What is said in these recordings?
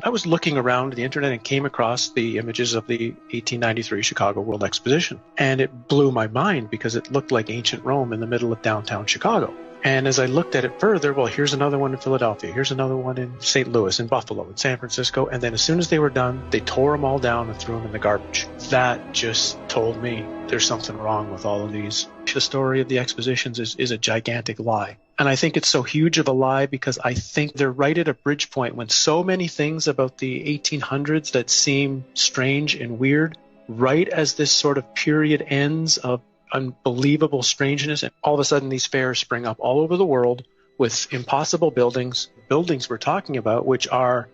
I was looking around the internet and came across the images of the 1893 Chicago World Exposition. And it blew my mind because it looked like ancient Rome in the middle of downtown Chicago. And as I looked at it further, well, here's another one in Philadelphia. Here's another one in St. Louis, in Buffalo, in San Francisco. And then as soon as they were done, they tore them all down and threw them in the garbage. That just told me there's something wrong with all of these. The story of the expositions is a gigantic lie. And I think it's so huge of a lie because I think they're right at a bridge point when so many things about the 1800s that seem strange and weird, right as this sort of period ends of unbelievable strangeness, and all of a sudden these fairs spring up all over the world with impossible buildings we're talking about, which are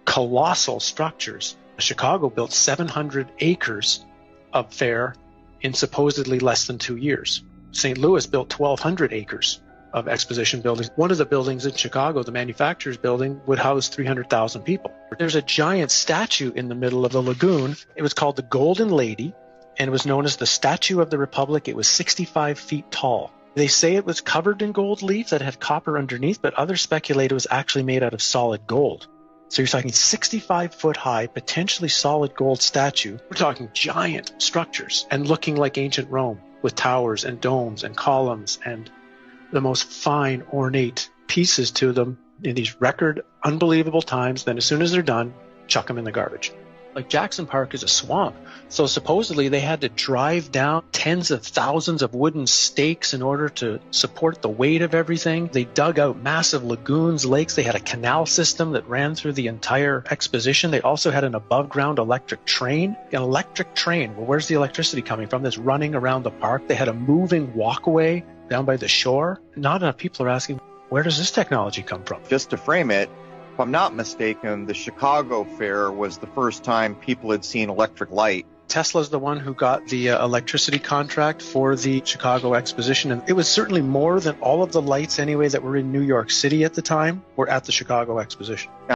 colossal structures. Chicago built 700 acres of fair in supposedly less than 2 years. St. Louis built 1,200 acres of exposition buildings. One of the buildings in Chicago, the manufacturer's building, would house 300,000 people. There's a giant statue in the middle of the lagoon. It was called the Golden Lady, and it was known as the Statue of the Republic. It was 65 feet tall. They say it was covered in gold leaf that had copper underneath, but others speculate it was actually made out of solid gold. So you're talking 65-foot high, potentially solid gold statue. We're talking giant structures and looking like ancient Rome with towers and domes and columns and the most fine, ornate pieces to them in these record, unbelievable times. Then as soon as they're done, chuck them in the garbage. Like Jackson Park is a swamp. So supposedly they had to drive down tens of thousands of wooden stakes in order to support the weight of everything. They dug out massive lagoons, lakes. They had a canal system that ran through the entire exposition. They also had an above-ground electric train. An electric train, well, where's the electricity coming from? That's running around the park. They had a moving walkway down by the shore. Not enough people are asking, where does this technology come from? Just to frame it, if I'm not mistaken, the Chicago Fair was the first time people had seen electric light. Tesla's the one who got the electricity contract for the Chicago Exposition. And it was certainly more than all of the lights anyway that were in New York City at the time were at the Chicago Exposition.